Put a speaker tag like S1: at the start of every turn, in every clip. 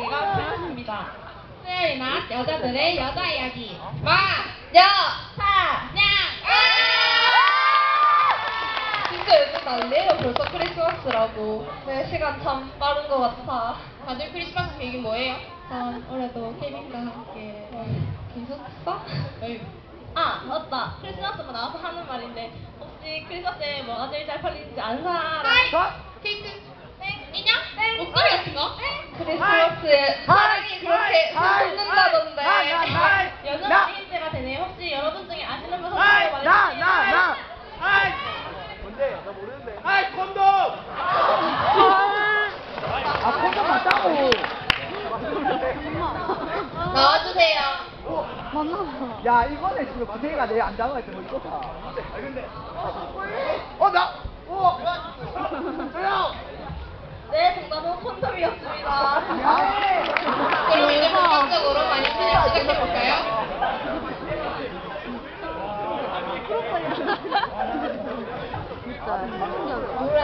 S1: 얘기가 필요합니다.
S2: 수요일 낮 여자들의 여자 이야기
S3: 진짜 요즘 난리예요. 벌써 크리스마스라고. 네, 시간 참 빠른 것 같아.
S2: 다들 크리스마스 계획이 뭐예요?
S3: 전 올해도 케빈과 함께 계속했어?
S1: 아, 맞다. 크리스마스가 나와서 하는 말인데 혹시 크리스마스에 뭐가 제일 잘 팔리는지 아는 사람?
S2: 케이크? 네? 인형? 네? 목도리 같은 거? 네?
S3: 크리스마스에 사랑이 그렇게 솟는다던데.
S1: 요즘 어린이때가 되네요. 혹시 여러분 중에 아시는 분 혹시 말해주세요.
S4: 뭔데? 나 모르는데. 아이 콘돔! 아 콘돔 맞다고.
S2: 나와주세요.
S4: 야 이거는 지금 마태가 내 안 잡아야 돼. 뭐 이거다. 아 근데. 나. 왜요?
S1: 네, 정답은 콘돔이었습니다.
S4: 미안해.
S2: 그럼 이제 본격적으로 많이 시작해볼까요?
S3: 노래.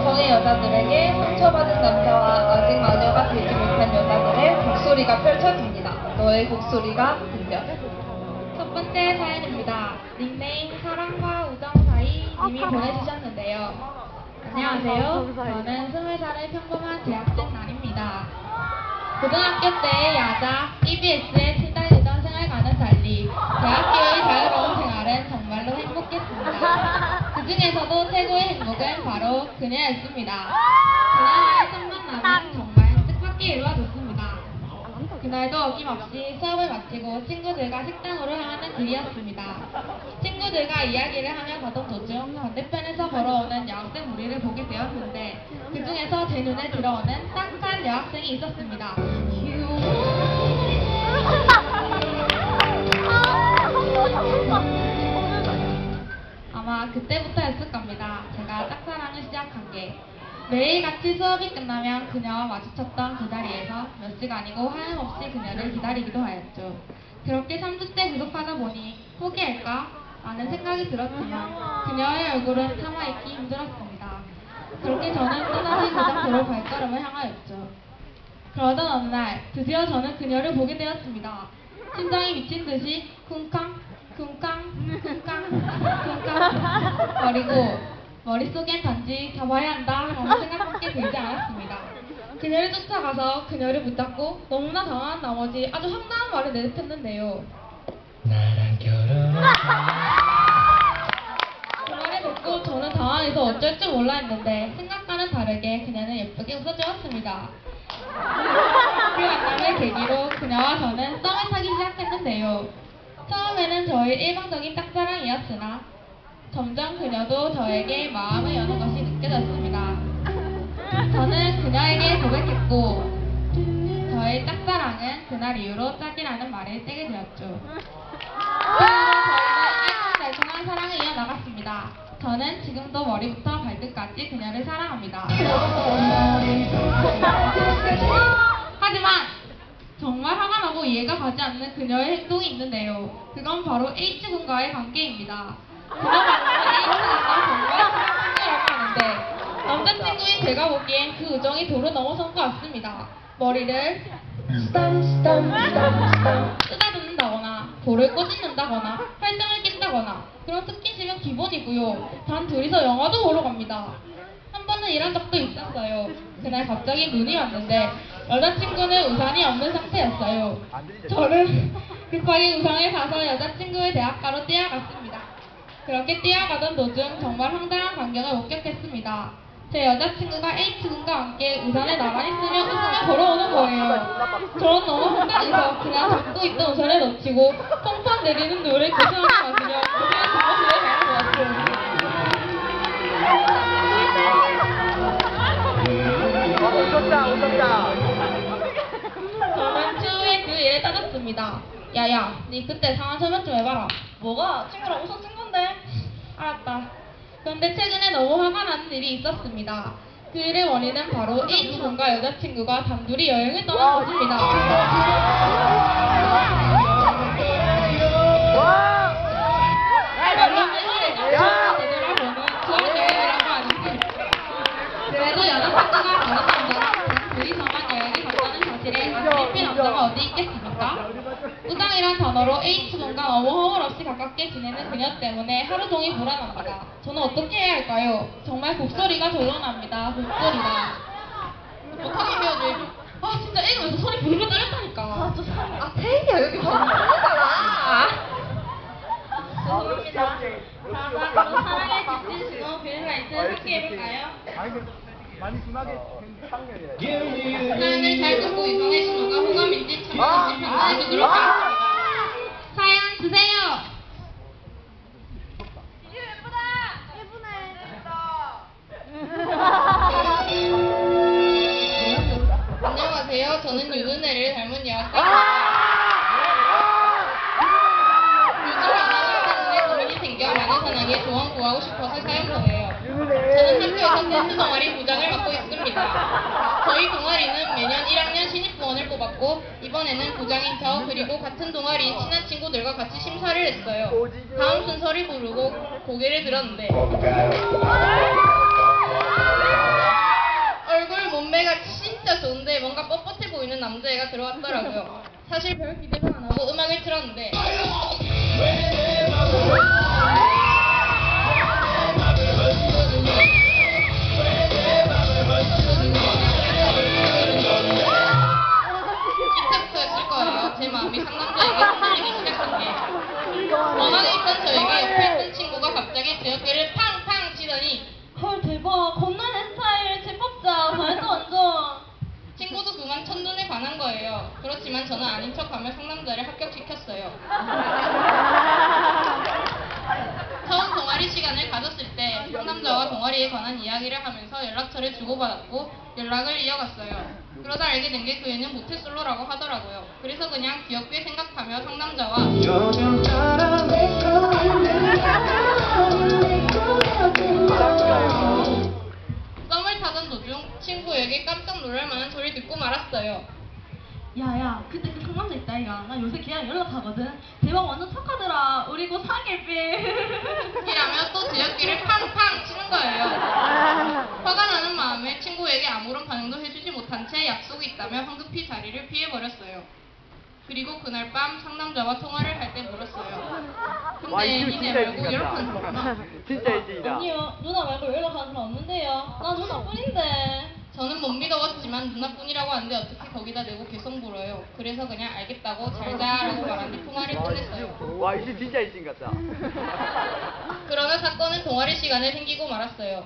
S3: 성의 여자들에게 상처받은 남자와 아직 마녀가 되지 못한 여자들의 곡소리가 펼쳐집니다. 너의 곡소리가 들려.
S2: 첫 번째 사연입니다. 닉네임 사랑과 우정 사이 님이 보내주셨는데요. 안녕하세요. 저는 20살의 평범한 대학생 날입니다. 고등학교 때 야자, EBS의 친달리던 생활과는 달리 대학교의 자유로운 생활은 정말로 행복했습니다. 그 중에서도 최고의 행복은 바로 그녀였습니다. 그녀와의 첫 만남은 정말 뜻밖의 이루어졌습니다. 그날도 어김없이 수업을 마치고 친구들과 식당으로 향하는 길이었습니다. 친구들과 이야기를 하며 가던 도중 반대편에서 걸어오는 여학생 무리를 보게 되었는데 그 중에서 제 눈에 들어오는 따뜻한 여학생이 있었습니다. 아마 그때부터였을 겁니다. 제가 짝사랑을 시작한 게. 매일 같이 수업이 끝나면 그녀와 마주쳤던 그 자리에서 몇 시간이고 하염없이 그녀를 기다리기도 하였죠. 그렇게 3주째 계속하다 보니 포기할까? 라는 생각이 들었지만 그녀의 얼굴은 참아있기 힘들었습니다. 그렇게 저는 또다시 그 장소로 발걸음을 향하였죠. 그러던 어느 날 드디어 저는 그녀를 보게 되었습니다. 심장이 미친 듯이 쿵쾅 쿵쾅 쿵쾅 쿵쾅 거리고 머릿속엔 단지 잡아야 한다 라는 생각밖에 들지 않았습니다. 그녀를 쫓아가서 그녀를 붙잡고 너무나 당황한 나머지 아주 황당한 말을 내뱉었는데요.
S5: 나랑 결혼하자.
S2: 그 말을 듣고 저는 당황해서 어쩔 줄 몰라 했는데 생각과는 다르게 그녀는 예쁘게 웃어주었습니다. 그 만남을 계기로 그녀와 저는 썸을 타기 시작했는데요. 처음에는 저의 일방적인 짝사랑이었으나 점점 그녀도 저에게 마음을 여는 것이 느껴졌습니다. 저는 그녀에게 고백했고 저의 짝사랑은 그날 이후로 짝이라는 말을 떼게 되었죠. 그 후로 저희는 알콩달콩한 사랑을 이어나갔습니다. 저는 지금도 머리부터 발끝까지 그녀를 사랑합니다. 하지만 정말 화가 나고 이해가 가지 않는 그녀의 행동이 있는데요. 그건 바로 H군과의 관계입니다. 그녀가 H군과 정말 사랑꾼이라고 하는데 남자친구인 제가 보기엔 그 우정이 도를 넘어선 것 같습니다. 머리를 쓰다듬는다거나 볼을 꼬집는다거나 팔짱을 낀다거나 그런 스킨십은 기본이고요. 단 둘이서 영화도 보러 갑니다. 한 번은 이런 적도 있었어요. 그날 갑자기 눈이 왔는데 여자친구는 우산이 없는 상태였어요. 저는 급하게 우산을 사서 여자친구의 대학가로 뛰어갔습니다. 그렇게 뛰어가던 도중 정말 황당한 광경을 목격했습니다. 제 여자친구가 H군과 함께 우산을 나란히 쓰며 웃으며 걸어오는 거예요. 저는 너무 황당해서 그냥 잡고 있던 우산을 놓치고 펑펑 내리는 노를 고스란히 맞으며 그냥 그곳으로 가는 거였죠.
S4: 웃었다.
S2: 저는 추후에 그 일을 따졌습니다. 야야, 니 그때 상황 설명 좀 해봐라.
S1: 뭐가? 친구랑 웃어 찐 건데?
S2: 알았다. 그런데 최근에 너무 화가 나는 일이 있었습니다. 그 일의 원인은 바로 H군과 여자친구가 단둘이 여행을 떠난 것입니다. 말로는 이를 되돌아보는 그런 여행이라고 하는데 그래도 여자친구가 다른 남자와 언어로 H군과 너무 허물없이 가깝게 지내는 그녀 때문에 하루 종일 불안합니다. 저는 어떻게 해야 할까요? 정말 곡소리가 절로납니다. 곡소리가. 어떻게 헤어져야지? 아 진짜 애가 왜 소리 부르르 떨렸다니까.
S3: 태희야 여기 방송이잖아.
S1: 죄송합니다. 자, 그럼 사랑의 집진 신호 빌라이트 함께 해볼까요?
S4: 아니 그 많이 심하게 상렬이야.
S2: 사연을 잘 듣고 이성의 신호가 호감인지 참는지 판단해 주도록 하겠습니다. 사연 주세요. 안녕하세요. 저는 유은혜를 닮은 여학생입니다. 요즘 연하가 때문에 고민이 생겨 많은 사람에게 조언 구하고 싶어서 사연 보내요. 저는 학교에서 댄스 동아리 부장을 맡고 있습니다. 저희 동아리는 매년 1학년 신입부원을 뽑았고 이번에는 부장인 저 그리고 같은 동아리인 친한 친구들과 같이 심사를 했어요. 다음 순서를 부르고 고개를 들었는데 얼굴 몸매가 진짜 좋은데 뭔가 뻣뻣해 보이는 남자애가 들어왔더라고요. 사실 별 기대도 안 하고 음악을 틀었는데 이때부터였을 거예요. 제 마음이 상남자에게 흔들리기 시작한 게. 원하는 있던 저에게 옆에 있던 친구가 갑자기 제 어깨를 팡팡 치더니
S1: 헐 대박 겁나 내 스타일 제법자 잘했어 완전.
S2: 친구도 그만 첫눈에 반한 거예요. 그렇지만 저는 아닌 척하며 상남자를 합격시켰어요. 처음 동아리 시간을 가졌을 때 상남자와 동아리에 관한 이야기를 하면서 연락처를 주고받았고 연락을 이어갔어요. 그러다 알게 된 게 그 애는 모태솔로라고 하더라고요. 그래서 그냥 귀엽게 생각하며 상남자와 썸을 타던 도중 친구에게 깜짝 놀랄 만한 소리를 듣고 말았어요.
S1: 야야 그때 그 상남자 있다 이가 나 요새 걔랑 연락하거든. 대박 완전 착하더라. 우리 곧 사귈비.
S2: 이라며 또 제 어깨를 팡팡 치는 거예요. 화가 나는 마음에 친구에게 아무런 반응도 해주지 못한 채 약속이 있다며 황급히 자리를 피해버렸어요. 그리고 그날 밤 상남자와 통화를 할 때 물었어요.
S4: 와
S2: 근데
S4: 이거
S2: 니네
S4: 진짜
S2: 말고 연락하는 사람 없나?
S4: 일진이다. 진짜 일진이다.
S1: 아니요 누나 말고 연락하는 사람 없는데요. 나 누나뿐인데.
S2: 저는 못 믿어봤지만 누나뿐이라고 하는데 어떻게 거기다 대고 계속 물어요. 그래서 그냥 알겠다고 잘자라고 말한 뒤 통화를 끝냈어요.
S4: 와 이거 진짜 일진 같다.
S2: 그러나 사건은 동아리 시간에 생기고 말았어요.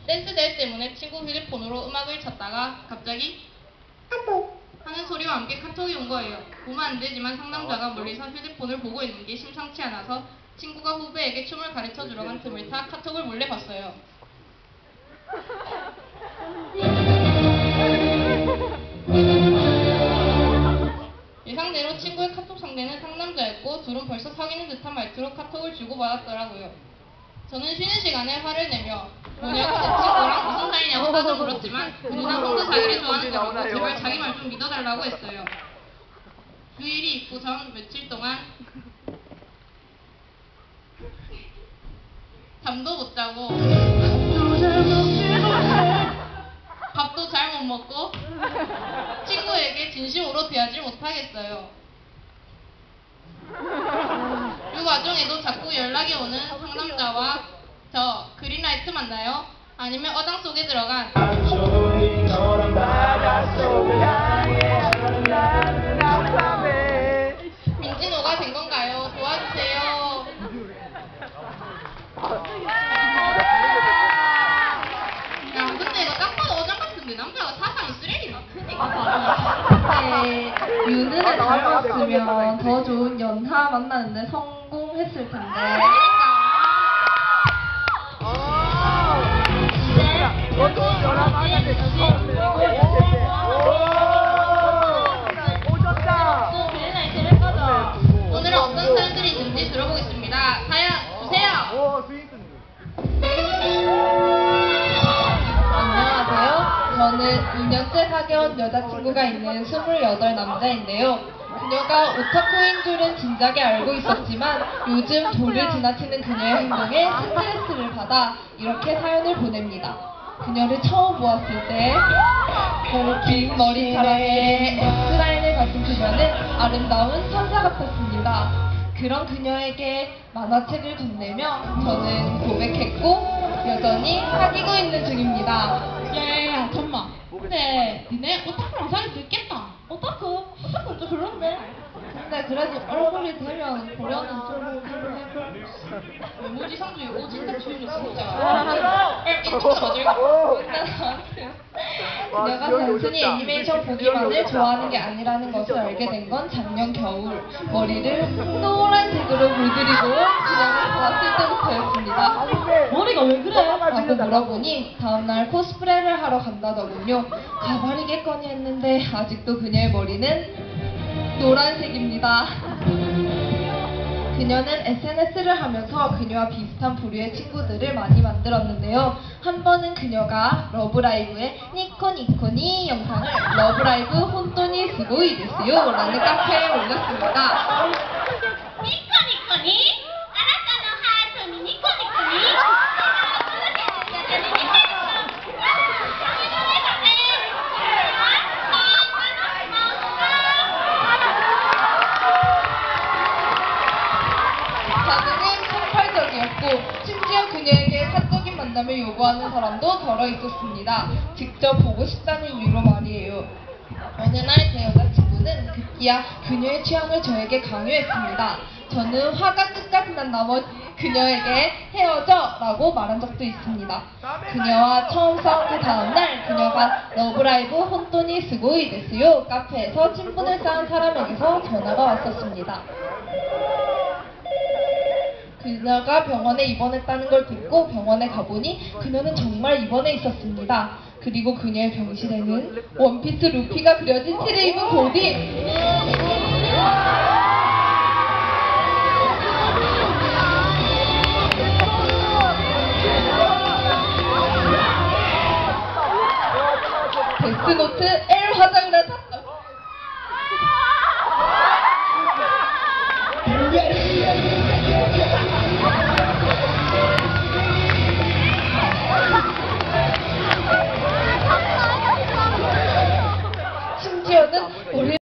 S2: 댄스 대회 때문에 친구 휴대폰으로 음악을 찾다가 갑자기 하는 소리와 함께 카톡이 온 거예요. 보면 안 되지만 상남자가 멀리서 휴대폰을 보고 있는 게 심상치 않아서 친구가 후배에게 춤을 가르쳐 주러 간 틈을 타 카톡을 몰래 봤어요. 예상대로 친구의 카톡 상대는 상남자였고 둘은 벌써 사귀는 듯한 말투로 카톡을 주고받았더라고요. 저는 쉬는 시간에 화를 내며 뭐냐고 내 친구랑 무슨 사이냐고 따져 물었지만 그 누나 혼자 자기를 좋아하는 거라고 제발 자기 말 좀 믿어달라고 했어요. 그 일이 있고 전 며칠 동안 잠도 못 자고 밥도 잘 못 먹고 친구에게 진심으로 대하지 못하겠어요. 이 와중에도 자꾸 연락이 오는 상남자와 저 그린라이트 맞나요? 아니면 어장 속에 들어간 민진호가 된 건가요? 도와주세요. 야 근데 이거 딱 봐도 어장 같은데 남자가 사상이 쓰레기나?
S3: 네, 유는을 닮았으면 더 좋은 연하 만나는데 성공했을 텐데.
S2: 오늘은 어떤 사연들이 있는지 들어보겠습니다. 사연 주세요.
S3: 안녕하세요. 저는 2년째 사귀어온 여자친구가 있는 28 남자인데요. 그녀가 오타쿠인 줄은 진작에 알고 있었지만 요즘 도를 지나치는 그녀의 행동에 스트레스를 받아 이렇게 사연을 보냅니다. 그녀를 처음 보았을 때 긴 머리카락에 S라인을 가진 그녀의 그녀는 아름다운 천사 같았습니다. 그런 그녀에게 만화책을 건네며 저는 고백했고 여전히 사귀고 있는 중입니다.
S2: 야야야 잠만. 근데 니네 오타쿠랑 사귈 수 있겠다.
S1: 오타쿠? 오타쿠는 좀 별론데?
S3: 근데 그래도 얼굴이 되면 보려는 좀
S2: 외모지상주의 오진다 주의를 진짜.
S3: 그녀가 단순히 애니메이션 보기만을 좋아하는 게 아니라는 것을 알게 된 건 작년 겨울 머리를 노란색으로 물들이고 그녀를 보았을 때부터였습니다.
S1: 머리가 왜 그래?
S3: 라고 물어보니 다음날 코스프레를 하러 간다더군요. 가발이겠거니 했는데 아직도 그녀의 머리는 노란색입니다. 그녀는 SNS를 하면서 그녀와 비슷한 부류의 친구들을 많이 만들었는데요. 한 번은 그녀가 러브라이브의 니코니코니 영상을 러브라이브 혼돈이 스고이 데스요 라는 카페에 올렸습니다.
S6: ニコニコにあなたのハートにニコニコに
S3: 반응은 폭발적이었고 심지어 그녀에게 사적인 만남을 요구하는 사람도 덜어 있었습니다. 직접 보고 싶다는 이유로 말이에요. 어느 날 제 여자친구는 급기야 그녀의 취향을 저에게 강요했습니다. 저는 화가 끝까지 난 나머지 그녀에게 헤어져 라고 말한 적도 있습니다. 그녀와 처음 싸운 그 다음날 그녀가 러브라이브 혼돈이 스고이 데스요 카페에서 친분을 쌓은 사람에게서 전화가 왔었습니다. 그녀가 병원에 입원했다는 걸 듣고 병원에 가보니 그녀는 정말 입원해 있었습니다. 그리고 그녀의 병실에는 원피스 루피가 그려진 티를 입은 보디! 데스노트 L 화장을 한 심지어는 우리